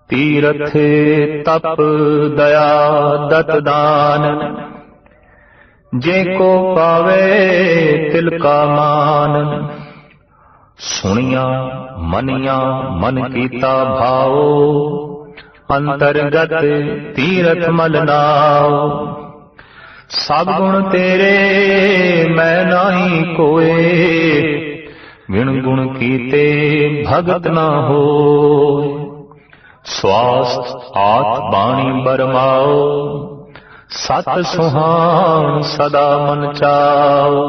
तीरथ तप दया दत दान, जे को पावे तिल का मान। सुनिया मनिया मन कीता भाओ, अंतरगत तीरथ मल नाओ। सब गुण तेरे मैं नाही कोय, विण गुण कीते भगत ना होय। स्वास्थ आत बाणी बरमाओ, सत सुहान सदा मन चाओ।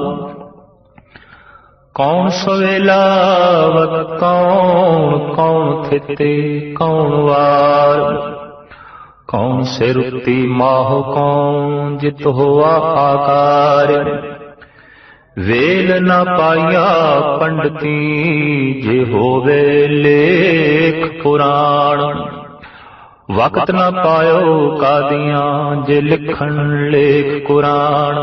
कौन सवेला वत कौन, कौन थिते कौन वार। कौन से रुती माह कौन, जित होआ आकार। वेल न पाया पंडिती, जे होवे लेख पुराण। वक्त न पायो कादियां, जे लिखण लेख कुरान।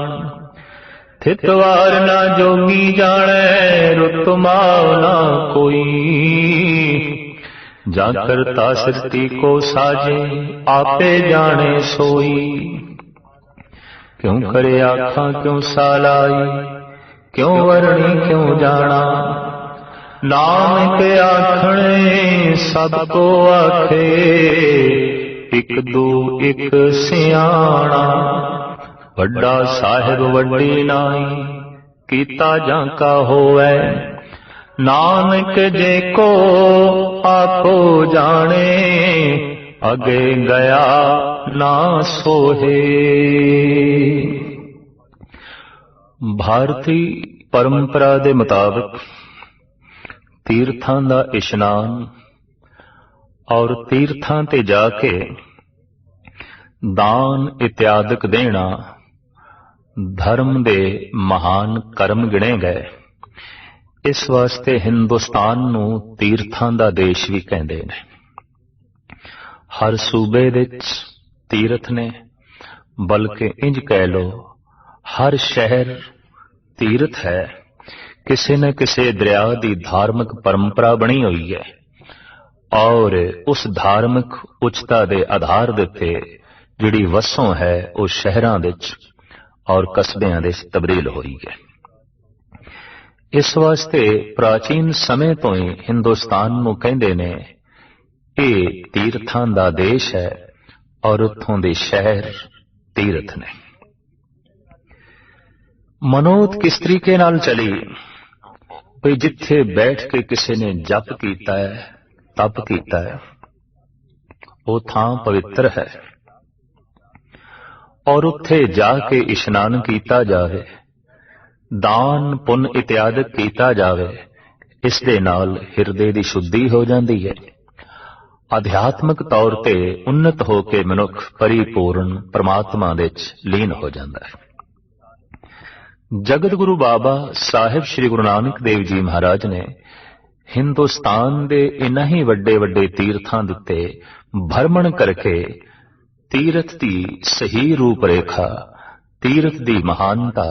थितवार न जोगी जाने, रुतमाव न कोई। जा करता सृष्टि को साजे, आपे जाने सोई। क्यों करे आखा क्यों सालाई, क्यों वरणी क्यों जाना। नाम के आखणे सबको आखे, इक दू इक सियाणा। वड्डा साहिब वड्डी नाई, कीता जांका होवै। नानक जे को आपो जाने, अगे गया ना सोहे। भारती परंपरा दे मुताबिक तीर्थां दा इशनान और तीर्थां ते जाके दान इत्यादि देना धर्म दे महान कर्म गिणे गए। इस वास्ते हिंदुस्तान नूं तीर्थां दा देश भी कहंदे ने। हर सूबे विच तीर्थ ने, बल्कि इंज कह लो हर शहर तीर्थ है। किसी न किसी दरिया की धार्मिक परंपरा बनी हुई है और उस धार्मिक उच्चता के आधार दे उत्ते जिहड़ी वसों है वो शहरां विच और कस्बियां दे तब्दील हुई है। इस वास्ते प्राचीन समय तो ही हिंदुस्तान नूं कहंदे ने ये तीर्थां दा देश है और उत्थों दे शहर तीर्थ ने। मनोत किस तरीके नाल चली भी जिथे बैठ के किसी ने जप कीता है, तप कीता है, वो थां पवित्र है और उत्थे जाके इशनान कीता जावे, दान पुन इत्यादि कीता जावे। इस दे नाल हिरदे दी शुद्धि हो जाती है। आध्यात्मिक तौर ते उन्नत होके मनुख परिपूर्ण परमात्मा विच लीन हो जाता है। जगत गुरु बाबा साहिब श्री गुरु नानक देव जी महाराज ने हिंदुस्तान दे इन्हां ही वड्डे वड्डे तीर्थां दे उत्ते भ्रमण करके तीर्थ दी सही रूप रेखा, तीर्थ दी महानता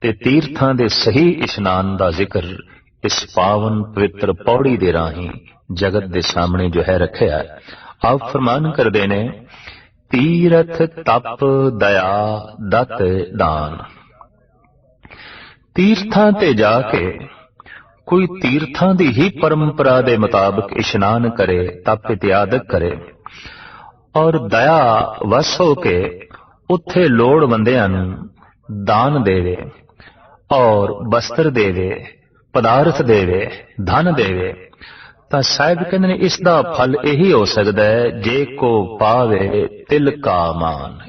ते तीर्थां दे सही इशनान दा जिक्र इस पावन पवित्र पौड़ी दे राही जगत दे सामने जो है रखिया है। आप फरमान करदे ने तीरथ तप दया दत दान। तीर्थां ते जाके कोई तीर्थां दी ही परंपरा दे मुताबिक इशनान करे, तप इत्यादि करे और दया वस हो के उत्थे लोड़वंदियां नूं दान देवे और वस्त्र देवे, पदार्थ देवे, धन देवे, तां साहिब कहंदे ने इसदा फल यही हो सकदा है जे को पावे तिल का मान।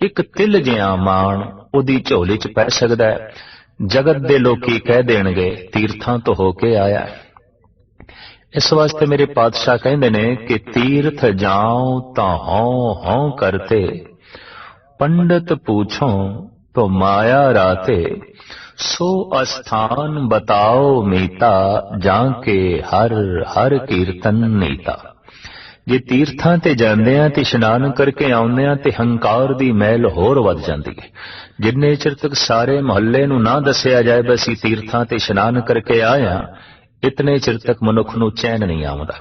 एक तिल जिहा मान उहदी झोली च पै सकदा है। जगत दे लोकी कह देणगे तीर्थां तो होके आया। इस वास्ते मेरे पातशाह कहंदे ने कि तीर्थ जाऊं तां हों हों करते, पंडित पूछो तो माया राते, सो अस्थान बताओ मीता, जाके हर हर कीर्तन नीता। जे तीर्थां ते जांदे आ ते इशनान करके आउंदे आ ते हंकार दी मैल होर वध जांदी है। जिन्ने चिर तक सारे मोहल्ले नूं ना दसिया जाए बस असीं तीर्थां ते इशनान करके आए हां, इतने चिर तक मनुख नूं चैन नहीं आउंदा।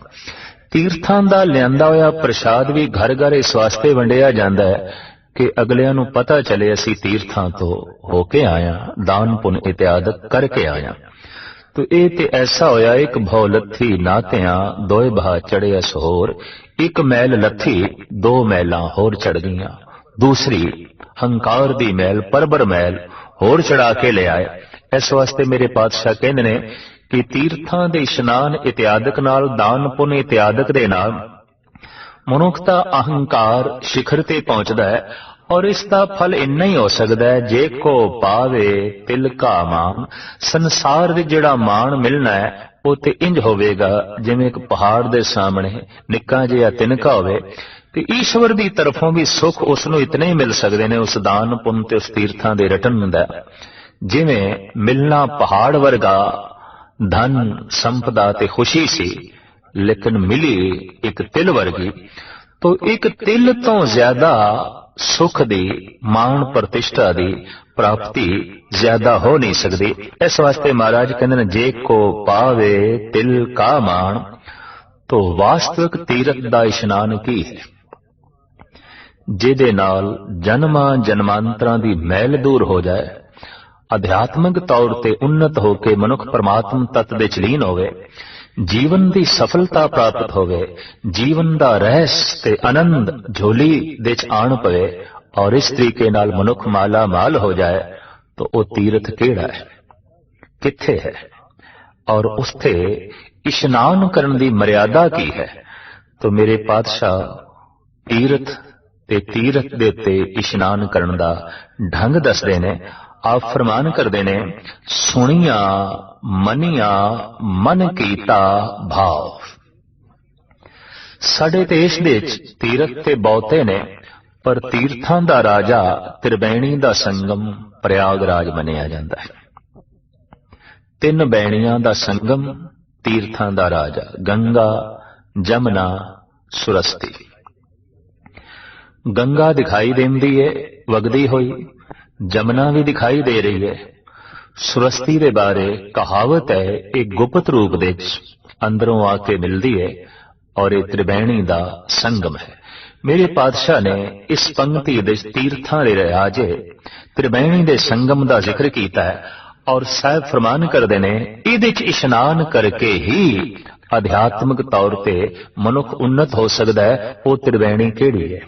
ਤੀਰਥਾਂ ਦਾ ਲਿਆਂਦਾ ਹੋਇਆ ਪ੍ਰਸ਼ਾਦ ਵੀ ਘਰ ਘਰ ਇਸ ਵਾਸਤੇ ਵੰਡਿਆ ਜਾਂਦਾ ਹੈ ਕਿ ਅਗਲਿਆਂ ਨੂੰ ਪਤਾ ਚੱਲੇ ਅਸੀਂ ਤੀਰਥਾਂ ਤੋਂ ਹੋ ਕੇ ਆਇਆ, ਦਾਨ ਪੁੰਨ ਇਤਿਆਦਿ ਕਰਕੇ ਆਇਆ। ਤੋ ਇਹ ਤੇ ਐਸਾ ਹੋਇਆ, ਇੱਕ ਭਉ ਲੱਥੀ ਨਾਤਿਆਂ ਦੋਏ ਬਹਾ ਚੜਿਆ ਸਹੋਰ, ਇੱਕ ਮੈਲ ਲੱਥੀ ਦੋ ਮੈਲਾਂ ਹੋਰ ਚੜ ਗਈਆਂ, ਦੂਸਰੀ ਹੰਕਾਰ ਦੀ ਮੈਲ ਪਰਬਰ ਮੈਲ ਹੋਰ ਚੜਾ ਕੇ ਲਿਆਏ। ਇਸ ਵਾਸਤੇ ਮੇਰੇ ਪਾਤਸ਼ਾਹ ਕਹਿੰਦੇ ਨੇ ਕਿ ਤੀਰਥਾਂ ਦੇ ਇਸ਼ਨਾਨ ਇਤਿਆਦਿਕ ਨਾਲ, ਦਾਨ ਪੁੰਨ ਇਤਿਆਦਿਕ ਦੇ ਨਾਲ ਮਨੁੱਖ ਦਾ ਅਹੰਕਾਰ ਸ਼ਿਖਰ ਤੇ ਪਹੁੰਚਦਾ ਹੈ। ਔਰ ਇਸ ਦਾ ਫਲ ਇੰਨਾ ਹੀ ਹੋ ਸਕਦਾ ਹੈ, ਜੇ ਕੋ ਪਾਵੇ ਤਿਲ ਕਾ ਮਾਨ, ਸੰਸਾਰ ਵਿੱਚ ਜਿਹੜਾ ਮਾਣ ਮਿਲਣਾ ਹੈ ਉਹ ਤੇ ਇੰਜ ਹੋਵੇਗਾ ਜਿਵੇਂ ਇੱਕ ਪਹਾੜ ਦੇ ਸਾਹਮਣੇ ਨਿੱਕਾ ਜਿਹਾ ਤਿਨਕਾ ਹੋਵੇ। ਤੇ ਈਸ਼ਵਰ ਦੀ ਤਰਫੋਂ ਵੀ ਸੁੱਖ ਉਸ ਨੂੰ ਇਤਨੇ ਹੀ ਮਿਲ ਸਕਦੇ ਨੇ ਉਸ ਦਾਨ ਪੁੰਨ ਤੇ ਉਸ ਤੀਰਥਾਂ ਦੇ ਰਟਨ ਦਾ, ਜਿਵੇਂ ਮਿਲਣਾ ਪਹਾੜ ਵਰਗਾ ਧਨ ਸੰਪਦਾ ਤੇ ਖੁਸ਼ੀ ਸੀ, ਲੇਕਿਨ ਮਿਲੀ ਇੱਕ ਤਿਲ ਵਰਗੀ। ਤੋ ਇੱਕ ਤਿਲ ਤੋਂ ਜ਼ਿਆਦਾ ਸੁਖ ਦੀ, ਮਾਣ ਪ੍ਰਤਿਸ਼ਠਾ ਦੀ ਪ੍ਰਾਪਤੀ ਜ਼ਿਆਦਾ ਹੋ ਨਹੀਂ ਸਕਦੀ। ਇਸ ਵਾਸਤੇ ਮਹਾਰਾਜ ਕਹਿੰਦੇ ਨੇ ਜੇ ਕੋ ਪਾਵੇ ਤਿਲ ਕਾ ਮਾਣ, ਤੋ ਵਾਸਤਵਿਕ ਤੀਰਥ ਦਾ ਇਸ਼ਨਾਨ ਕੀ ਹੈ, ਜਿਹਦੇ ਨਾਲ ਜਨਮਾਂ ਜਨਮਾਂਤਰਾਂ ਦੀ ਮੈਲ ਦੂਰ ਹੋ ਜਾਏ, ਅਧਿਆਤਮਿਕ ਤੌਰ ਤੇ ਉન્નਤ ਹੋ ਕੇ ਮਨੁੱਖ ਪਰਮਾਤਮ ਤੱਤ ਵਿੱਚ ਲੀਨ ਹੋਵੇ, ਜੀਵਨ ਦੀ ਸਫਲਤਾ ਪ੍ਰਾਪਤ ਹੋਵੇ, ਜੀਵਨ ਦਾ ਰਹਿਸ ਤੇ ਆਨੰਦ ਝੋਲੀ ਦੇ ਚ ਆਣ ਪਵੇ, ਔਰ ਇਸ ਤਰੀਕੇ ਨਾਲ ਮਨੁੱਖ ਮਾਲਾ ਮਾਲ ਹੋ ਜਾਏ, ਤਾਂ ਉਹ ਤੀਰਥ ਕਿਹੜਾ ਹੈ, ਕਿੱਥੇ ਹੈ, ਔਰ ਉਸਤੇ ਇਸ਼ਨਾਨ ਕਰਨ ਦੀ ਮਰਿਆਦਾ ਕੀ ਹੈ। ਤਾਂ ਮੇਰੇ ਪਾਤਸ਼ਾਹ ਤੀਰਥ ਤੇ ਤੀਰਥ ਦੇ ਉੱਤੇ ਇਸ਼ਨਾਨ ਕਰਨ ਦਾ ਢੰਗ ਦੱਸਦੇ ਨੇ। ਆਪ ਫਰਮਾਨ ਕਰਦੇ ਨੇ, ਸੁਣੀਆਂ ਮਨੀਆਂ ਮਨ ਕੀਤਾ ਭਾਵ। ਸਾਡੇ ਦੇਸ਼ ਦੇ ਵਿੱਚ ਤੀਰਥ ਤੇ ਬਹੁਤੇ ਨੇ, ਪਰ ਤੀਰਥਾਂ ਦਾ ਰਾਜਾ ਤ੍ਰਿਬੈਣੀ ਦਾ ਸੰਗਮ ਪ੍ਰਯਾਗਰਾਜ ਮੰਨਿਆ ਜਾਂਦਾ ਹੈ। ਤਿੰਨ ਬੈਣੀਆਂ ਦਾ ਸੰਗਮ ਤੀਰਥਾਂ ਦਾ ਰਾਜਾ, ਗੰਗਾ ਜਮਨਾ ਸੁਰਸਤੀ। ਗੰਗਾ ਦਿਖਾਈ ਦਿੰਦੀ ਏ ਵਗਦੀ ਹੋਈ, ਜਮਨਾ ਵੀ ਦਿਖਾਈ ਦੇ ਰਹੀ ਹੈ। ਸੁਰਸਤੀ ਦੇ ਬਾਰੇ ਕਹਾਵਤ ਹੈ, ਇਹ ਗੁਪਤ ਰੂਪ ਦੇ ਵਿੱਚ ਅੰਦਰੋਂ ਆ ਕੇ ਮਿਲਦੀ ਹੈ, ਔਰ ਇਹ ਤ੍ਰਿਬੈਣੀ ਦਾ ਸੰਗਮ ਹੈ। ਮੇਰੇ ਪਾਤਸ਼ਾਹ ਨੇ ਇਸ ਪੰਕਤੀ ਦੇ ਤੀਰਥਾਂ ਦੇ ਰਾਜੇ ਤ੍ਰਿਬੈਣੀ ਦੇ ਸੰਗਮ ਦਾ ਜ਼ਿਕਰ ਕੀਤਾ ਹੈ, ਔਰ ਸਾਹਿਬ ਫਰਮਾਨ ਕਰਦੇ ਨੇ ਇਹਦੇ ਚ ਇਸ਼ਨਾਨ ਕਰਕੇ ਹੀ ਅਧਿਆਤਮਿਕ ਤੌਰ ਤੇ ਮਨੁੱਖ ਉન્નਤ ਹੋ ਸਕਦਾ ਹੈ। ਉਹ ਤ੍ਰਿਬੈਣੀ ਕਿਹੜੀ ਹੈ,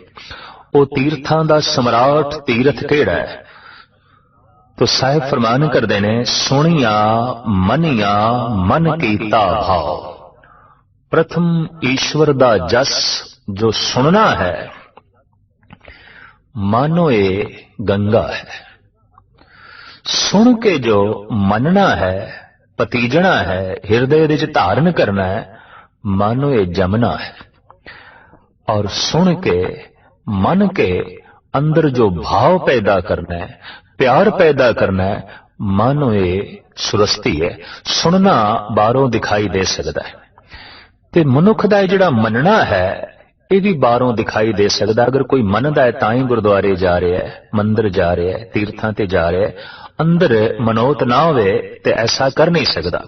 ਉਹ ਤੀਰਥਾਂ ਦਾ ਸਮਰਾਟ ਤੀਰਥ ਕਿਹੜਾ ਹੈ। तो साहिब फरमान करते ने, सुनिया मनिया मन कीता भाव। प्रथम ईश्वर दा जस जो सुनना है, मानो ये गंगा है। सुन के जो मनना है, पतीजना है, हृदय विच धारण करना है, मानो ये जमना है। और सुन के मन के अंदर जो भाव पैदा करना है, प्यार पैदा करना है, मानो ये सुरस्ती है। सुनना बारों दिखाई दे सकता है, ते मनुख दा जिहड़ा मनना है ये भी बारों दिखाई दे सकता। अगर कोई मनदा है तां ही गुरुद्वारे जा रहा है, मंदिर जा रहा है, तीर्थां ते जा रहा है, अंदर मनोत ना होवे ते ऐसा कर नहीं सकता।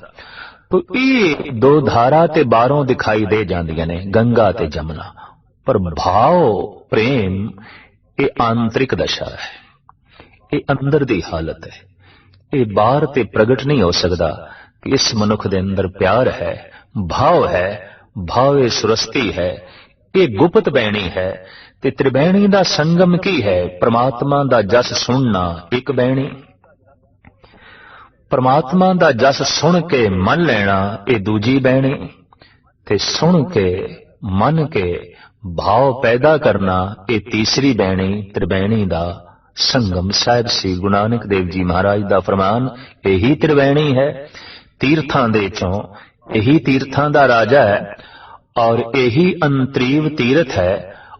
तो ये दो धारा ते बारों दिखाई दे जांदियां ने, गंगा ते जमुना। पर भाव प्रेम ये आंतरिक दशा है, ये अंदर दी हालत है, ये बाहर ते प्रगट नहीं हो सकता कि इस मनुख दे अंदर प्यार है, भाव है, भाव ये सुरस्ती है, ये गुप्त बैणी है। ते त्रिबैणी दा संगम की है, परमात्मा दा जस सुनना एक बैणी, परमात्मा दा जस सुन के मन लेना ये दूजी बैणी, ते सुन के मन के भाव पैदा करना ये तीसरी बैणी, त्रिबैणी दा संगम। साहिब श्री गुरु नानक देव जी महाराज दा फरमान, यही त्रिवैणी है, तीर्थां दे चों यही तीर्थां दा राजा है, और यही अंतरीव तीर्थ है।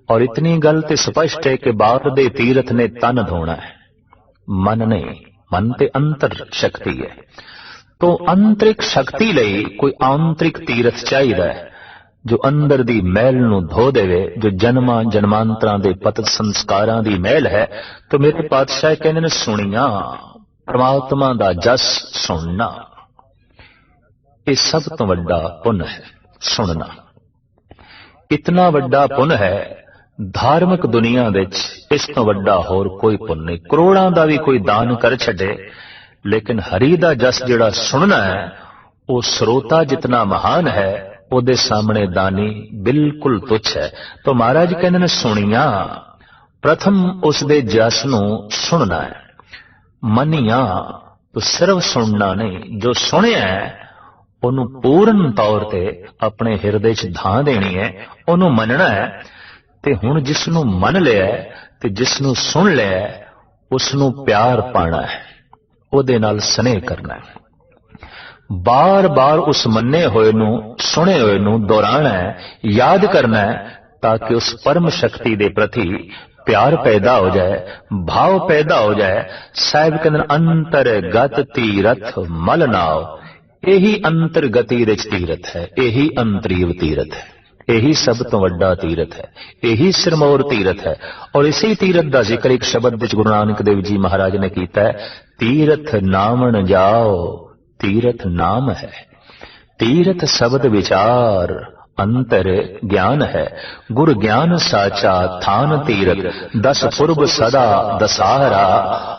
और इतनी गल ते स्पष्ट है कि बाहर दे तीर्थ ने तन धोना है, मन नहीं, मन ते अंतर शक्ति है। तो आंतरिक शक्ति लई कोई आंतरिक तीर्थ चाहिए है, जो अंदर दी मैल नू धो देवे, जो जन्मां जन्मांतरां दे पतत संस्कारां दी मैल है। तो मेरे पातशाह कहने ने, सुनिया परमात्मा दा जस सुनना, ये सब तो वड्डा पुण्य है, सुनना। इतना वड्डा पुन है, धार्मिक दुनिया विच इस तो वड्डा होर कोई पुन नहीं। करोड़ां दा भी कोई दान कर छड़े, लेकिन हरि दा जस जिहड़ा सुनना है वो श्रोता जितना महान है, ਉਹਦੇ सामने दानी बिल्कुल तुच्छ है। तो महाराज कहते ने सुनिया, प्रथम उसदे जस नूं सुनना है। मनिया तो सिर्फ सुनना नहीं, जो सुनिया है ਉਹਨੂੰ पूर्ण तौर ते अपने हिरदे च धां देनी है, ਉਹਨੂੰ ਮੰਨਣਾ है। ਤੇ ਹੁਣ ਜਿਸ ਨੂੰ ਮੰਨ ਲਿਆ ਤੇ ਜਿਸ ਨੂੰ ਸੁਣ ਲਿਆ ਉਸ ਨੂੰ ਪਿਆਰ ਪਾਣਾ ਹੈ, ਉਹਦੇ ਨਾਲ ਸਨੇਹ ਕਰਨਾ ਹੈ। बार बार उस मन्ने होए नू सुने होए नू दोहराना है, याद करना है, ताकि उस परम शक्ति दे प्रति प्यार पैदा हो जाए, भाव पैदा हो जाए। साहिब कहते अंतरगत तीरथ मल नाव, यही अंतरगति दे तीरथ है, यही अंतरीव तीरथ है, यही सब तो वड्डा तीरथ है, यही सिरमौर तीरथ है। और इसी तीरथ का जिक्र एक शब्द विच गुरु नानक देव जी महाराज ने कीता है, तीरथ नामन जाओ तीरथ नाम है, तीरथ शब्द विचार अंतर ज्ञान है। गुर ज्ञान साचा थान तीरथ, दस पूर्व सदा दसाहरा,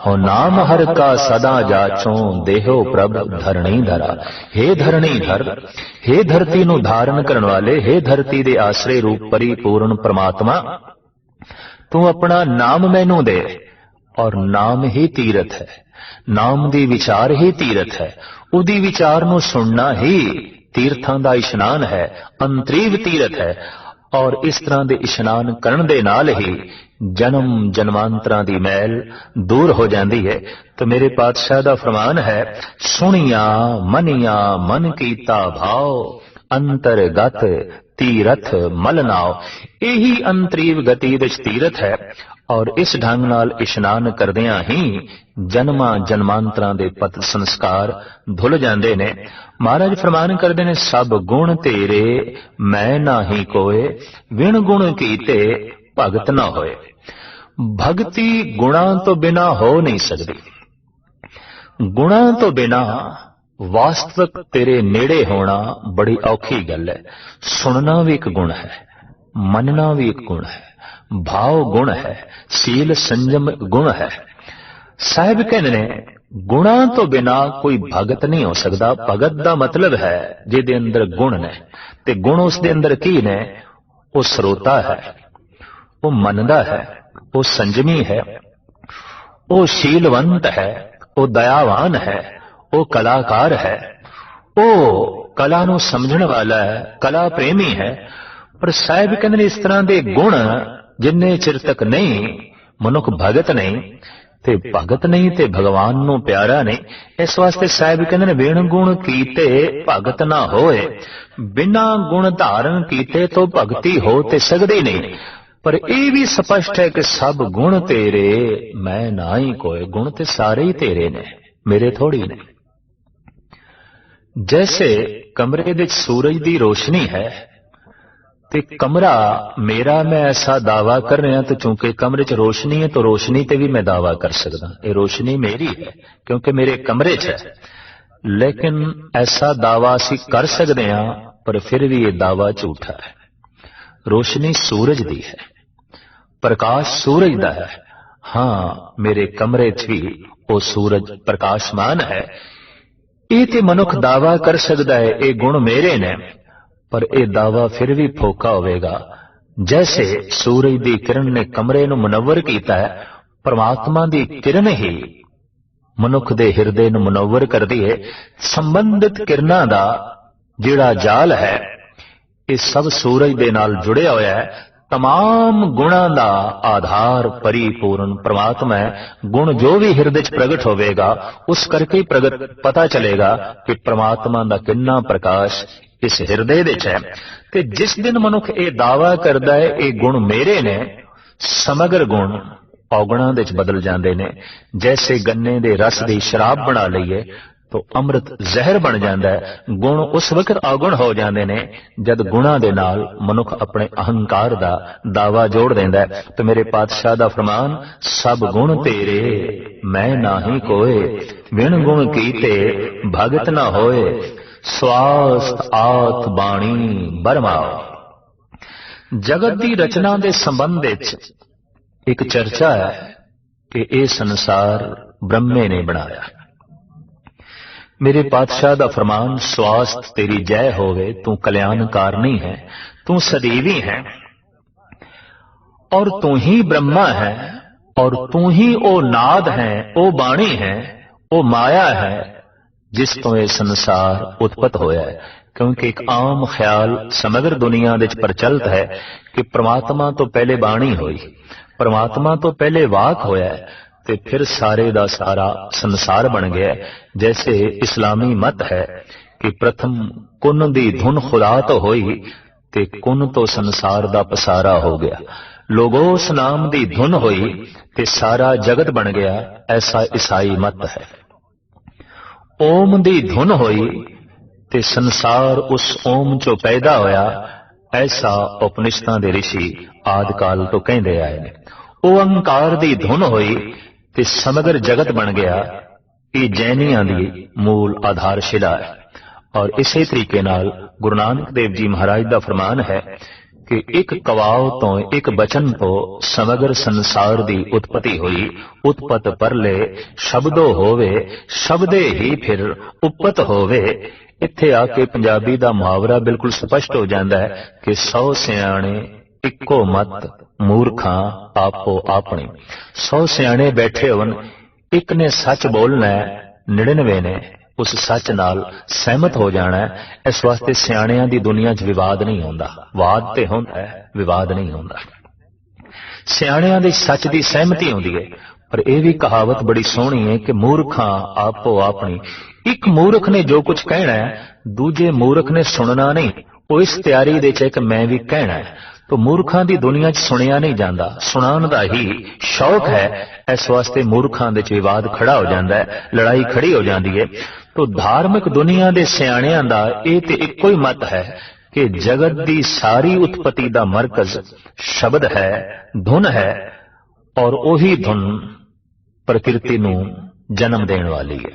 हो नाम हर का सदा जाचो, देहो प्रभ धरणी धरा। हे धरणी धर, हे धरती नु धारण करने वाले, हे धरती दे आश्रय रूप परिपूर्ण परमात्मा, तू अपना नाम मैनू दे। और नाम ही तीरथ है, नाम दी विचार ही तीरथ है, उदी विचार नू सुनना ही तीर्थां दा इशनान है, अंतरीव तीरथ है। और इस तरह दे इशनान करन दे नाल ही जन्म जन्मांतरां दी मैल दूर हो जाती है। तो मेरे पातशाह दा फरमान है, सुनिया मनिया मन कीता भाव, अंतरगत तीरथ मल नाव। यही अंतरीव गति विच तीरथ है। और इस ढंग नाल इशनान करदियां ही जन्मां जन्मांतरां दे पत संस्कार धुल जांदे ने। महाराज फरमान करदे ने, सब गुण तेरे मैं नाही कोय, विण गुण कीते भगत ना होए। भगती गुणां तो बिना हो नहीं सकती। गुणां तो बिना वास्तविक तेरे नेड़े होना बड़ी औखी गल है। सुनना भी एक गुण है, मनना भी एक गुण है, भाव गुण है, सील संयम गुण है। साहिब कहने ने, गुणा तो बिना कोई भगत नहीं हो सकता। भगत का मतलब है जिहदे अंदर गुण ने, ते गुण उसदे अंदर की ने? वो श्रोता है, वो मनदा है, वो संयमी है, वो शीलवंत है, वो दयावान है, वो कलाकार है, वो कला नूं समझण वाला है, कला प्रेमी है। पर साहिब कहते इस तरह के गुण जिन्ने चिर तक नहीं मनुख भगत नहीं, ते भगत नहीं ते भगवान नूं प्यारा नहीं। इस वास्ते साहिब कहते बिन गुण कीते भगत ना होए। बिना गुण धारण कीते तो भगती हो ते सकदी नहीं। पर यह भी स्पष्ट है कि सब गुण तेरे मैं ना ही कोई। गुण ते सारे ही तेरे ने, मेरे थोड़ी ने। जैसे कमरे विच सूरज की रोशनी है ते कमरा मेरा, मैं ऐसा दावा कर रहा तो चूंकि कमरे च रोशनी है तो रोशनी ते भी मैं दावा कर सकता, ये रोशनी मेरी है क्योंकि मेरे कमरे च है। लेकिन ऐसा दावा असी कर सकते हैं, पर फिर भी ये दावा झूठा है। रोशनी सूरज दी है, प्रकाश सूरज दा है। हाँ, मेरे कमरे च भी वो सूरज प्रकाशमान है। ये ते मनुख दावा कर सकता है ये गुण मेरे ने, पर यह दावा फिर भी फोका होगा। जैसे सूरज की किरण ने कमरे नूं मुनव्वर कीता है, परमात्मा की किरण ही मनुख दे हिरदे नूं मुनव्वर करदी है। संबंधित किरणां दा जिहड़ा जाल है, ये सब सूरज दे नाल जुड़िया होया है। तमाम गुणां दा आधार परिपूर्ण परमात्मा है। गुण जो भी हिरदे च प्रगट होवेगा, उस करके प्रगट पता चलेगा कि परमात्मा दा कितना प्रकाश इस हिरदे विच है। ते जिस दिन मनुख ये दावा करदा है ये गुण मेरे ने, समग्र गुण औगुणां दे च बदल जांदे ने। जैसे गन्ने दे रस दी शराब बना लईए तो अमृत जहर बन जाता है। गुण उस वक्त अवगुण हो जाते हैं जब गुणा दे नाल मनुख अपने अहंकार दा दावा जोड़ देंदा है। तो मेरे पातशाह दा फरमान, सब गुण तेरे मैं नाही कोय, विण गुण कीते भगत ना होए, स्वास्थ आत बाणी बरमाओ। जगत की रचना के संबंध विच एक चर्चा है कि यह संसार ब्रह्मे ने बनाया। मेरे पातशाह दा फरमान, स्वास्थ्य तेरी जय होवे, तू कल्याणकारनी है, तू सदैवी है और तू ही ब्रह्मा है और तू ही ओ नाद है, ओ बाणी है, ओ माया है जिस तो यह संसार उत्पत होया है। क्योंकि एक आम ख्याल समग्र दुनिया विच प्रचलित है कि परमात्मा तो पहले बाणी हुई, परमात्मा तो पहले वाक होया है ते फिर सारे दा सारा संसार बन गया। जैसे इस्लामी मत है कि प्रथम कुन दी धुन खुदा तो होई ते कुन तो संसार दा पसारा हो गया। लोगोस नाम दी धुन होई ते सारा जगत बन गया, ऐसा ईसाई मत है। ओम दी धुन होई ते संसार उस ओम चो पैदा होया, ऐसा उपनिषदां दे ऋषि आदि काल तो कहंदे आए ने। ओंकार दी धुन होई ते समग्र जगत बन गया, ये जैनियां दी मूल आधारशिला है। और इसे तरीके नाल गुरु नानक देव जी महाराज दा फरमान है कि एक कवाव तो एक बचन तो समग्र संसार दी उत्पत्ति हुई। उत्पत परले शब्दो होवे, शब्दे ही फिर उपत होवे। इत्थे आके पंजाबी दा मुहावरा बिल्कुल स्पष्ट हो जाता है कि 100 सियाणे इक्को मत, मूर्खां आपो आपणी। 100 सियाणे बैठे होवन, एक ने सच बोलना है, 99 ने उस सच नाल सहमत हो जाना है। इस वास्ते सियाणियां दी दुनिया च विवाद नहीं होंदा। वाद ते होंदा है, विवाद नहीं होंदा। सियाणियां दी सच दी सहमति होंदी है। पर यह भी कहावत बड़ी सोहनी है कि मूर्खां आपो आपनी। एक मूर्ख ने जो कुछ कहना है, दूजे मूर्ख ने सुनना नहीं। वो इस तैयारी दे च कि मैं भी कहना है। तो मूर्खां दी दुनिया च सुनिया नहीं जाता, सुनान दा ही शौक है। इस वास्ते मूर्खां दे च विवाद खड़ा हो जाता है, लड़ाई खड़ी हो जाती है। तो धार्मिक दुनिया दे सियाणियां दा ये ते इक्को ही मत है कि जगत दी सारी उत्पत्ति दा मरकज शब्द है, धुन है और ओही धुन प्रकृति नूं जन्म देने वाली है।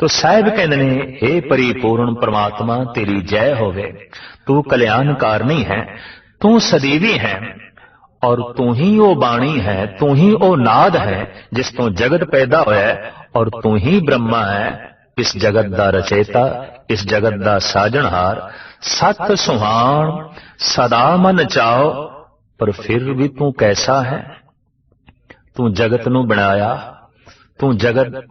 तो साहिब कहते ने, हे परिपूर्ण परमात्मा तेरी जय होवे, तू कल्याणकारनी है, तू सदैवी है और तू ही ओ बाणी है, तू ही ओ नाद है जिस तो जगत पैदा होया है और तू ही ब्रह्मा है, इस जगत दा रचेता, इस जगत दा साजनहार। सत सुहान सदा मन चाओ, पर फिर भी तू कैसा है। तू जगत नूं बनाया, तू जगत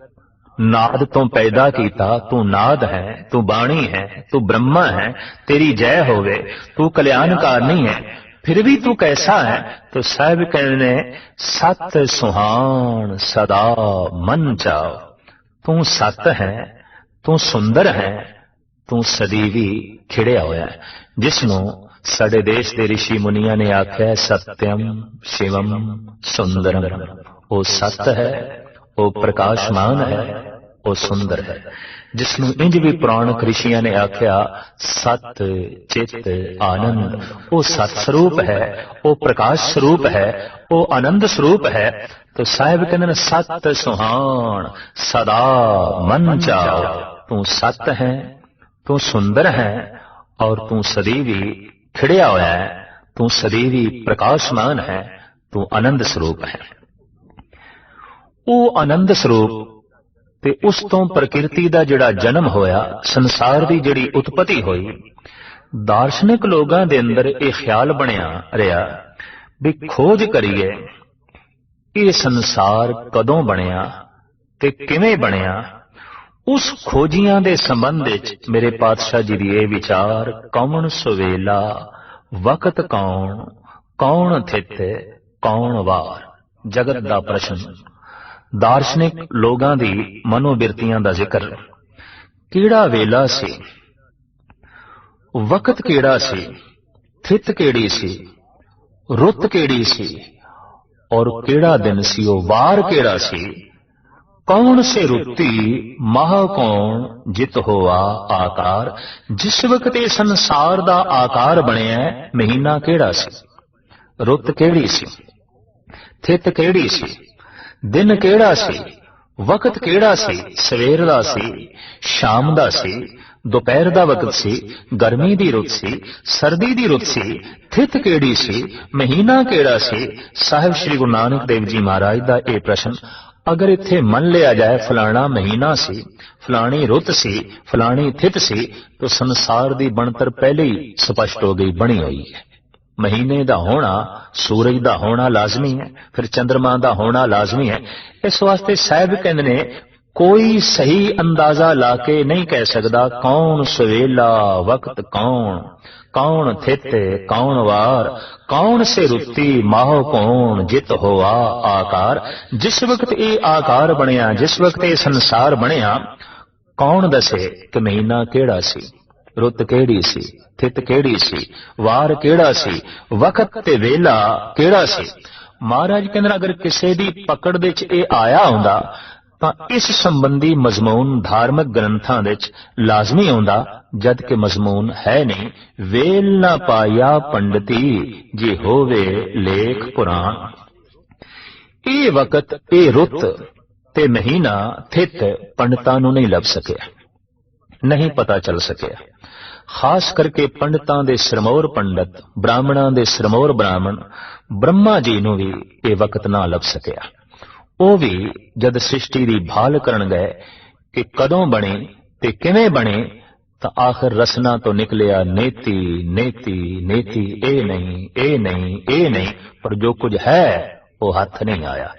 नाद तो पैदा कीता, तू नाद है, तू बाणी है, तू ब्रह्मा है, तेरी जय होवे, तू कल्याणकारनी है, फिर भी तू कैसा है। तो साहिब कहने, सत सुहान सदा मन चाओ। तू सत है, तू सुंदर है, तू सदैवी खिड़िया होया है। जिसनों साडे देश के ऋषि मुनिया ने आख्या सत्यम शिवम सुंदरम। वो सत है, वो प्रकाशमान है, वो सुंदर है। जिसनों इंज भी पुराणक ऋषिया ने आख्या सत चित आनंद। वो सत स्वरूप है, वो प्रकाश स्वरूप है, वो आनंद स्वरूप है। तो साहिब कहते सत सुहान सदा मन चाओ। तू सत है, तू सुंदर है और तू सदैवी खिड़िया होया है, तू सदैवी प्रकाशमान है, तू आनंद स्वरूप है। वो आनंद स्वरूप ते उस तो प्रकृति दा जिहड़ा जन्म होया, संसार दी जिहड़ी उत्पत्ति होई, दार्शनिक लोगां दे अंदर ये ख्याल बनिया रहा भी खोज करिए ये संसार कदों बनिया ते किवें बनिया। उस खोजियां दे संबंध विच मेरे पातशाह जी दी ये विचार, कौन सुवेला वक्त कौन, कौन थित कौन वार। जगत दा प्रश्न, दार्शनिक लोगां दी मनोबिरतियां दा जिक्र। केड़ा वेला सी, वक्त केड़ा सी, थित केड़ी सी, रुत केड़ी सी और केड़ा दिन सी, ओ वार केड़ा सी। कौन से रुती माह कौन जित होआ आकार। जिस वक्त ये संसार दा आकार बनिया, महीना केड़ा सी, रुत केड़ी सी, थित केड़ी सी, दिन केड़ा सी, वक्त केड़ा सी। सवेर दा सी, शाम दा सी, दोपहर दा वक्त सी, गर्मी दी रुत सी, सर्दी दी रुत सी, ਥਿਤ ਕਿਹੜੀ ਸੀ, ਮਹੀਨਾ ਕਿਹੜਾ ਸੀ। ਸਾਹਿਬ ਸ੍ਰੀ ਗੁਰੂ ਨਾਨਕ ਦੇਵ ਜੀ ਮਹਾਰਾਜ ਦਾ ਇਹ ਪ੍ਰਸ਼ਨ ਅਗਰ ਇੱਥੇ ਮੰਨ ਲਿਆ ਜਾਏ ਫਲਾਣਾ ਮਹੀਨਾ ਸੀ, ਫਲਾਣੀ ਰੁੱਤ ਸੀ, ਫਲਾਣੀ ਥਿਤ ਸੀ, ਤਾਂ ਸੰਸਾਰ ਦੀ ਬਣਤਰ ਪਹਿਲੇ ਹੀ ਸਪਸ਼ਟ ਹੋ ਗਈ, ਬਣੀ ਹੋਈ ਹੈ। ਮਹੀਨੇ ਦਾ ਹੋਣਾ, ਸੂਰਜ ਦਾ ਹੋਣਾ ਲਾਜ਼ਮੀ ਹੈ, ਫਿਰ ਚੰਦਰਮਾ ਦਾ ਹੋਣਾ ਲਾਜ਼ਮੀ ਹੈ। ਇਸ ਵਾਸਤੇ ਸਾਹਿਬ ਕਹਿੰਦੇ ਨੇ ਕੋਈ ਸਹੀ ਅੰਦਾਜ਼ਾ ਲਾ ਕੇ ਨਹੀਂ ਕਹਿ ਸਕਦਾ ਕੌਣ ਸਵੇਲਾ ਵਕਤ ਕੌਣ, ਕੌਣ ਥਿਤ ਕੌਣ ਵਾਰ, ਕੌਣ ਸੇ ਰੁੱਤੀ ਮਾਹ ਕੌਣ ਜਿਤ ਹੋਆ ਆਕਾਰ। ਜਿਸ ਵਕਤ ਇਹ ਆਕਾਰ ਬਣਿਆ, ਜਿਸ ਵਕਤ ਇਹ ਸੰਸਾਰ ਬਣਿਆ, ਕੌਣ ਦੱਸੇ ਕਿ ਮਹੀਨਾ ਕਿਹੜਾ ਸੀ, ਰੁੱਤ ਕਿਹੜੀ ਸੀ, ਥਿਤ ਕਿਹੜੀ ਸੀ, ਵਾਰ ਕਿਹੜਾ ਸੀ, ਵਕਤ ਤੇ ਵੇਲਾ ਕਿਹੜਾ ਸੀ। ਮਹਾਰਾਜ ਕਹਿੰਦੇ ਅਗਰ ਕਿਸੇ ਦੀ ਪਕੜ ਦੇ ਵਿੱਚ ਇਹ ਆਇਆ ਹੁੰਦਾ ਤਾਂ ਇਸ ਸੰਬੰਧੀ ਮਜ਼ਮੂਨ ਧਾਰਮਿਕ ਗ੍ਰੰਥਾਂ ਵਿੱਚ ਲਾਜ਼ਮੀ ਆਉਂਦਾ, ਜਦ ਕਿ ਮਜ਼ਮੂਨ ਹੈ ਨਹੀਂ। ਵੇਲ ਨਾ ਪਾਇਆ ਪੰਡਤੀ ਜੇ ਹੋਵੇ ਲੇਖ ਪੁਰਾਣ। ਇਹ ਵਕਤ, ਇਹ ਰੁੱਤ ਤੇ ਮਹੀਨਾ ਥਿਤ ਪੰਡਤਾਂ ਨੂੰ ਨਹੀਂ ਲੱਭ ਸਕਿਆ, ਨਹੀਂ ਪਤਾ ਚੱਲ ਸਕਿਆ। ਖਾਸ ਕਰਕੇ ਪੰਡਤਾਂ ਦੇ ਸਿਰਮੌਰ ਪੰਡਤ, ਬ੍ਰਾਹਮਣਾਂ ਦੇ ਸਿਰਮੌਰ ਬ੍ਰਾਹਮਣ, ਬ੍ਰਹਮਾ ਜੀ ਨੂੰ ਵੀ ਇਹ ਵਕਤ ਨਾ ਲੱਭ ਸਕਿਆ। ਉਹ ਵੀ ਜਦ ਸ੍ਰਿਸ਼ਟੀ ਦੀ ਭਾਲ ਕਰਨ ਗਏ ਕਿ ਕਦੋਂ ਬਣੇ ਤੇ ਕਿਵੇਂ ਬਣੇ, ਤਾਂ ਆਖਰ ਰਸਨਾ ਤੋਂ ਨਿਕਲਿਆ ਨੇਤੀ ਨੇਤੀ ਨੇਤੀ, ਇਹ ਨਹੀਂ ਇਹ ਨਹੀਂ ਇਹ ਨਹੀਂ, ਪਰ ਜੋ ਕੁਝ ਹੈ ਉਹ ਹੱਥ ਨਹੀਂ ਆਇਆ।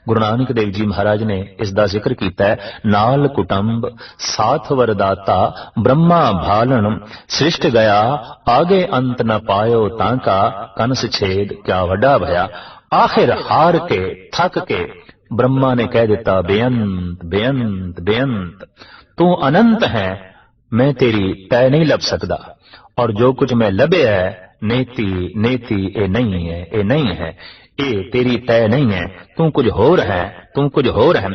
ਗੁਰੂ ਨਾਨਕ ਦੇਵ ਜੀ ਮਹਾਰਾਜ ਨੇ ਇਸ ਦਾ ਜ਼ਿਕਰ ਕੀਤਾ ਹੈ, ਨਾਲ ਕੁਟੰਬ ਸਾਥ ਵਰਦਾਤਾ ਬ੍ਰਹਮਾ ਭਾਲਣ ਸ੍ਰਿਸ਼ਟ ਗਿਆ, ਆਗੇ ਅੰਤ ਨ ਪਾਇਓ ਤਾਂ ਕਾ ਕੰਸ ਛੇਦ ਕਿਆ ਵੱਡਾ ਭਇਆ। ਆਖਿਰ ਹਾਰ ਕੇ ਥੱਕ ਕੇ ब्रह्मा ने कह दिता बेअंत बेअंत बेअंत, तू अनंत है, मैं तेरी तय नहीं लब सकता, और जो कुछ मैं लभे है नेति नेति ये नहीं है, ये नहीं है, ये तेरी तय नहीं है, तू कुछ होर है, तू कुछ होर है।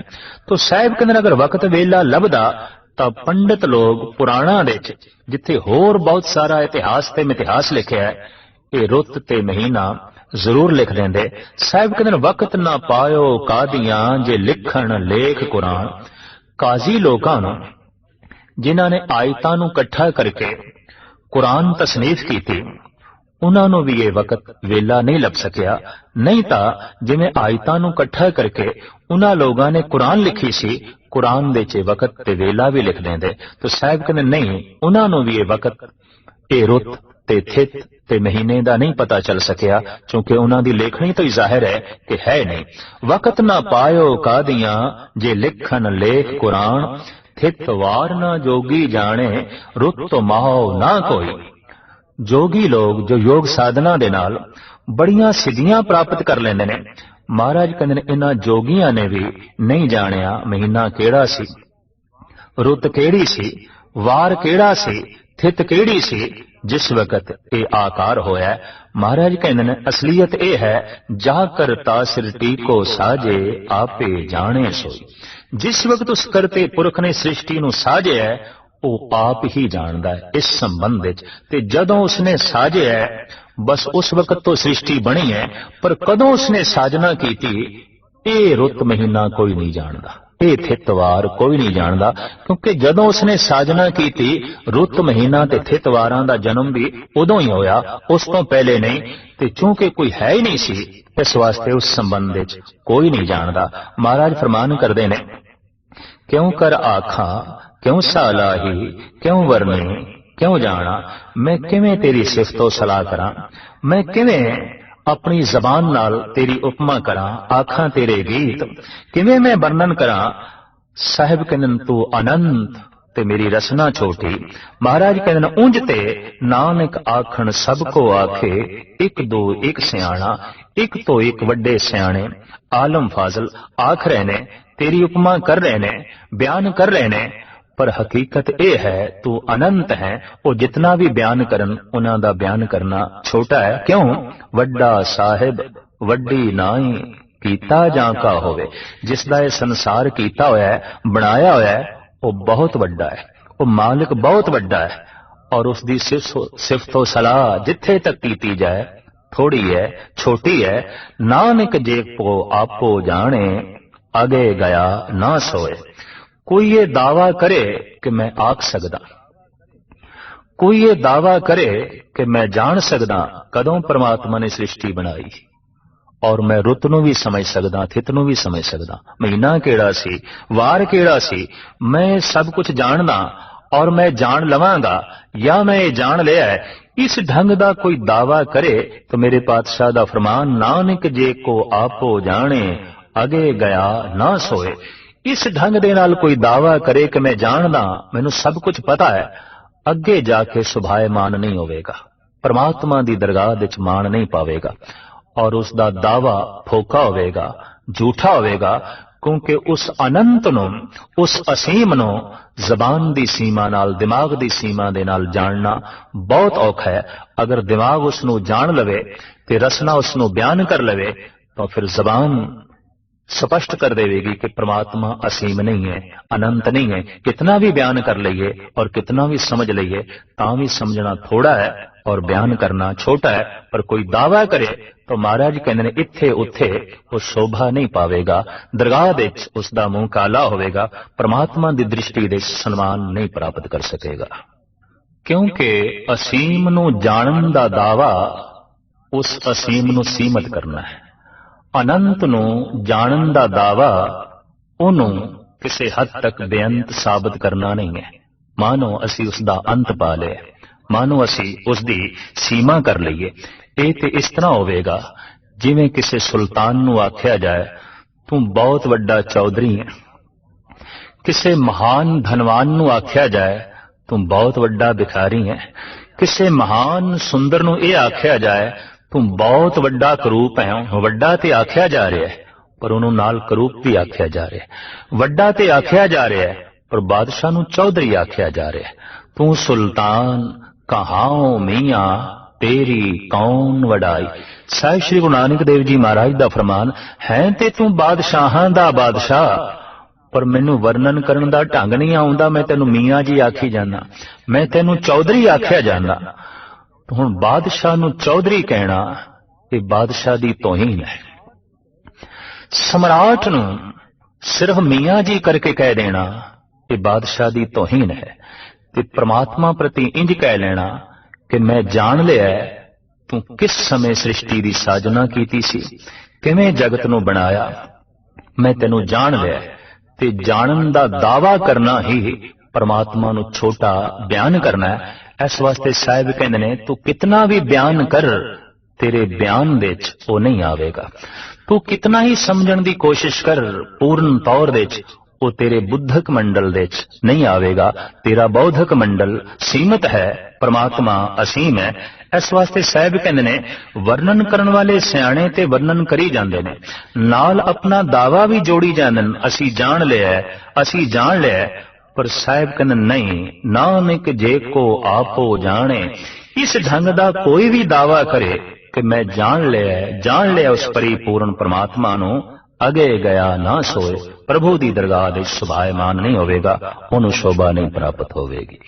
तो साहिब कहते अगर वक्त वेला लभदा ਤਾਂ ਪੰਡਤ ਲੋਕ ਪੁਰਾਣਾ ਦੇ ਵਿੱਚ ਜਿੱਥੇ ਹੋਰ ਬਹੁਤ ਸਾਰਾ ਇਤਿਹਾਸ ਤੇ ਮਿਥਿਹਾਸ ਲਿਖਿਆ ਹੈ, ਇਹ ਰੁੱਤ ਤੇ ਮਹੀਨਾ ਜ਼ਰੂਰ ਲਿਖ ਦਿੰਦੇ। ਸਾਹਿਬ ਕਹਿੰਦੇ ਵਕਤ ਨਾ ਪਾਇਓ ਕਾਦੀਆਂ ਜੇ ਲਿਖਣ ਲੇਖ ਕੁਰਾਨ। ਕਾਜ਼ੀ ਲੋਕਾਂ ਨੂੰ ਜਿਨ੍ਹਾਂ ਨੇ ਆਇਤਾਂ ਨੂੰ ਇਕੱਠਾ ਕਰਕੇ ਕੁਰਾਨ ਤਸਨੀਫ ਕੀਤੀ, ਉਹਨਾਂ ਨੂੰ ਵੀ ਇਹ ਵਕਤ ਵੇਲਾ ਨਹੀਂ ਲੱਭ ਸਕਿਆ। ਨਹੀਂ ਤਾਂ ਜਿਵੇਂ ਆਇਤਾਂ ਨੂੰ ਇਕੱਠਾ ਕਰਕੇ ਉਹਨਾਂ ਲੋਕਾਂ ਨੇ ਕੁਰਾਨ ਲਿਖੀ ਸੀ, ਕੁਰਾਨ ਦੇ 'ਚ ਵਕਤ ਤੇ ਵੇਲਾ ਵੀ ਲਿਖ ਦਿੰਦੇ। ਤਾਂ ਸਾਹਿਬ ਕਹਿੰਦੇ ਨਹੀਂ, ਉਹਨਾਂ ਨੂੰ ਵੀ ਇਹ ਵਕਤ, ਇਹ ਰੁੱਤ ਤੇ ਥਿਤ ਤੇ ਮਹੀਨੇ ਦਾ ਨਹੀਂ ਪਤਾ ਚੱਲ ਸਕਿਆ, ਕਿਉਂਕਿ ਉਹਨਾਂ ਦੀ ਲੇਖਣੀ ਤੋਂ ਹੀ ਜ਼ਾਹਿਰ ਹੈ ਕਿ ਹੈ ਨਹੀਂ। ਵਕਤ ਨਾ ਪਾਇਓ ਕਾਦੀਆਂ ਜੇ ਲਿਖਣ ਲੇਖ ਕੁਰਾਨ, ਥਿਤ ਵਾਰ ਨਾ ਜੋਗੀ ਜਾਣੇ ਰੁੱਤ ਮਾਹੋ ਨਾ ਕੋਈ। ਜੋਗੀ ਲੋਕ ਜੋ ਯੋਗ ਸਾਧਨਾ ਦੇ ਨਾਲ ਬੜੀਆਂ ਸਿੱਧੀਆਂ ਪ੍ਰਾਪਤ ਕਰ ਲੈਂਦੇ ਨੇ, ਮਹਾਰਾਜ ਕਹਿੰਦੇ ਨੇ ਇਹਨਾਂ ਜੋਗੀਆਂ ਨੇ ਵੀ ਨਹੀਂ ਜਾਣਿਆ ਮਹੀਨਾ ਕਿਹੜਾ ਸੀ, ਰੁੱਤ ਕਿਹੜੀ ਸੀ, ਵਾਰ ਕਿਹੜਾ ਸੀ, ਥਿਤ ਕਿਹੜੀ ਸੀ, ਜਿਸ ਵਕਤ ਇਹ ਆਕਾਰ ਹੋਇਆ। ਮਹਾਰਾਜ ਕਹਿੰਦੇ ਨੇ ਅਸਲੀਅਤ ਇਹ ਹੈ, ਜਾ ਕਰਤਾ ਸਿਰ ਟੀਕੋ ਸਾਜੇ ਆਪੇ ਜਾਣੇ ਸੋਈ। ਜਿਸ ਵਕਤ ਉਸ ਕਰਤੇ ਪੁਰਖ ਨੇ ਸ੍ਰਿਸ਼ਟੀ ਨੂੰ ਸਾਜਿਆ ਉਹ ਆਪ ਹੀ ਜਾਣਦਾ ਹੈ ਇਸ ਸੰਬੰਧ ਵਿੱਚ। ਤੇ ਜਦੋਂ ਉਸਨੇ ਸਾਜਿਆ ਬਸ ਉਸ ਵਕਤ ਤੋਂ ਸ੍ਰਿਸ਼ਟੀ ਬਣੀ ਹੈ, ਪਰ ਕਦੋਂ ਉਸਨੇ ਸਾਜਨਾ ਕੀਤੀ ਇਹ ਰੁੱਤ ਮਹੀਨਾ ਕੋਈ ਨਹੀਂ ਜਾਣਦਾ, ਇਹ ਥਿਤਵਾਰ ਕੋਈ ਨਹੀਂ ਜਾਣਦਾ। ਕਿਉਂਕਿ ਜਦੋਂ ਉਸਨੇ ਸਾਜਨਾ ਕੀਤੀ ਰੁੱਤ ਮਹੀਨਾ ਤੇ ਥਿਤਵਾਰਾਂ ਦਾ ਜਨਮ ਵੀ ਉਦੋਂ ਹੀ ਹੋਇਆ, ਉਸ ਤੋਂ ਪਹਿਲੇ ਨਹੀਂ। ਤੇ ਚੂੰਕਿ ਕੋਈ ਹੈ ਹੀ ਨਹੀਂ ਸੀ, ਇਸ ਵਾਸਤੇ ਉਸ ਸੰਬੰਧ ਵਿੱਚ ਕੋਈ ਨਹੀਂ ਜਾਣਦਾ। ਮਹਾਰਾਜ ਫਰਮਾਨ ਕਰਦੇ ਨੇ, ਕਿਉਂ ਕਰ ਆਖਾਂ ਕਿਉਂ ਸਾਲਾਹੀ ਕਿਉਂ ਵਰਨੇ ਕਿਉਂ ਜਾਣਾ। ਮੈਂ ਕਿਵੇਂ ਤੇਰੀ ਸਿਫਤੋ ਸਲਾਹ ਕਰਾਂ, ਮੈਂ ਕਿਵੇਂ ਆਪਣੀ ਜ਼ਬਾਨ ਨਾਲ ਤੇਰੀ ਉਪਮਾ ਕਰਾਂ, ਆਖਾਂ ਤੇਰੇ ਗੀਤ ਕਿਵੇਂ ਮੈਂ ਵਰਣਨ ਕਰਾਂ। ਸਾਹਿਬ ਕਹਿੰਦੇ ਤੂੰ ਅਨੰਤ ਤੇ ਮੇਰੀ ਰਸਨਾ ਛੋਟੀ। ਮਹਾਰਾਜ ਕਹਿੰਦੇ ਉਂਝ ਤੇ ਨਾਨਕ ਆਖਣ ਸਭ ਕੋ ਆਖੇ, ਇੱਕ ਦੋ ਇੱਕ ਸਿਆਣਾ, ਇੱਕ ਤੋਂ ਇੱਕ ਵੱਡੇ ਸਿਆਣੇ ਆਲਮ ਫਾਜ਼ਲ ਆਖ ਰਹੇ ਨੇ, ਤੇਰੀ ਉਪਮਾ ਕਰ ਰਹੇ ਨੇ, ਬਿਆਨ ਕਰ ਰਹੇ ਨੇ। ਪਰ ਹਕੀਕਤ ਇਹ ਹੈ ਤੂੰ ਅਨੰਤ ਹੈ। ਉਹ ਜਿਤਨਾ ਵੀ ਬਿਆਨ ਕਰਨ ਉਹਨਾਂ ਦਾ ਬਿਆਨ ਕਰਨਾ ਛੋਟਾ ਹੈ। ਕਿਉਂ? ਵੱਡਾ ਸਾਹਿਬ ਵੱਡੀ ਨਾਈ ਕੀਤਾ ਜਾਂ ਕਾ ਹੋਵੇ। ਜਿਸ ਦਾ ਇਹ ਸੰਸਾਰ ਕੀਤਾ ਹੋਇਆ ਹੈ, ਬਣਾਇਆ ਹੋਇਆ ਹੈ, ਉਹ ਬਹੁਤ ਵੱਡਾ ਹੈ, ਉਹ ਮਾਲਿਕ ਬਹੁਤ ਵੱਡਾ ਹੈ। ਔਰ ਉਸ ਦੀ ਸਿਫਤੋ ਸਲਾਹ ਜਿੱਥੇ ਤੱਕ ਕੀਤੀ ਜਾਏ ਥੋੜੀ ਹੈ, ਛੋਟੀ ਹੈ। ਨਾਨਕ ਜੇ ਕੋ ਆਪੋ ਜਾਣੇ ਅਗੇ ਗਿਆ ਨਾ ਸੋਏ। ਕੋਈ ਇਹ ਦਾਵਾ ਕਰੇ ਕਿ ਮੈਂ ਆਖ ਸਕਦਾ, कोई ये दावा करे कि मैं जान सकदा कदों परमात्मा ने सृष्टि बनाई, और मैं रुत नूं भी समझ सकदा, थित नूं भी समझ सकदा, महीना किहड़ा सी, वार किहड़ा सी, मैं सब कुछ जानदा और मैं जान लवांगा, या मैं ये जान लिया है, इस ढंग का कोई दावा करे तो मेरे पातशाह दा फरमान, नानक जे को आपो जाने अगे गया ना सोए। इस ढंग दे नाल कोई दावा करे कि मैं जानदा, मैनू सब कुछ पता है, अगे जाके सुभायमान नहीं होवेगा, परमात्मा दी दरगाह विच मान नहीं पावेगा, और उसका दावा फोका होवेगा, झूठा होवेगा, क्योंकि उस अनंत नूं, उस असीम नूं जबान दी सीमा नाल, दिमाग दी सीमा दे नाल जानना बहुत औखा है। अगर दिमाग उसनूं जान लवे ते रसना उसनूं बयान कर लवे तो फिर जबान स्पष्ट कर देवेगी कि परमात्मा असीम नहीं है, अनंत नहीं है। कितना भी बयान कर लइए और कितना भी समझ लइए, तां भी समझना थोड़ा है और बयान करना छोटा है। पर कोई दावा करे तो महाराज कहते हैं इत्थे उत्थे वो शोभा नहीं पावेगा, दरगाह दे विच उसदा मुंह काला होवेगा, परमात्मा दी दृष्टि दे सन्मान नहीं प्राप्त कर सकेगा। क्योंकि असीम नूं जानन दा दावा उस असीम नूं सीमित करना है, अनंत नूं जानन दा दावा ओनू किसी हद तक बेअंत साबित करना नहीं है। मानो असी उसका अंत पा लिया, मानो असी उसकी सीमा कर लीए। ये तो इस तरह होवेगा जिवें किसी सुल्तान नूं आख्या जाए तू बहुत वड्डा चौधरी है, किसी महान धनवान नूं आख्या जाए तू बहुत वड्डा भिखारी है, किसी महान सुंदर नूं यह आख्या जाए तू बहुत वड्डा करूप है। वड्डा ते आख्या जा रहा है पर उन्होंने नाल करूप भी आख्या जा रहा है, वड्डा ते आख्या जा रहा है पर बादशाह नूं चौधरी आख्या जा रहा है। तू सुल्तान कहाओ मियां तेरी कौन वडाई। साहिब श्री गुरु नानक देव जी महाराज दा फरमान है ते तू बादशाहां दा बादशाह, पर मैनू वर्णन करन दा ढंग नहीं आउंदा, मैं तेनू मियां जी आखी जाना, मैं तेनू चौधरी आख्या जाना। हुण बादशाह नूं चौधरी कहना ये बादशाह दी तौहीन है। सम्राट नूं सिर्फ मियां जी करके कह देना ये बादशाह दी तौहीन है। ते परमात्मा प्रति इंज कह लेना कि मैं जान लिया तू किस समय सृष्टि की साजना कीती सी, किवें जगत नूं बनाया, मैं तेनू जान लिया। ते जानन दा दावा करना ही परमात्मा नूं छोटा बयान करना है। इस वास्ते साहिब कहंदे ने तू कितना भी बयान कर तेरे बयान दे विच वो नहीं आवेगा, तू कितना ही समझण दी कोशिश कर पूर्ण तौर दे विच वो तेरे बुद्धक मंडल दे विच नहीं आवेगा। तेरा बौद्धक मंडल सीमित है, परमात्मा असीम है। इस वास्ते साहिब कहंदे ने वर्णन करन वाले सियाणे ते वर्णन करी जांदे ने, नाल अपना दावा भी जोड़ी जांदे ने, असी जान लिया, असी जान लिया। पर साहिब कहंदे नहीं, नानक जे को आपो जाने। इस ढंग दा कोई भी दावा करे कि मैं जान लिया उस परिपूर्ण परमात्मा नूं, अगे गया ना सोए, प्रभु दी दरगाह दे सुभायमान नहीं होवेगा, उन्होंने शोभा नहीं प्राप्त होवेगी।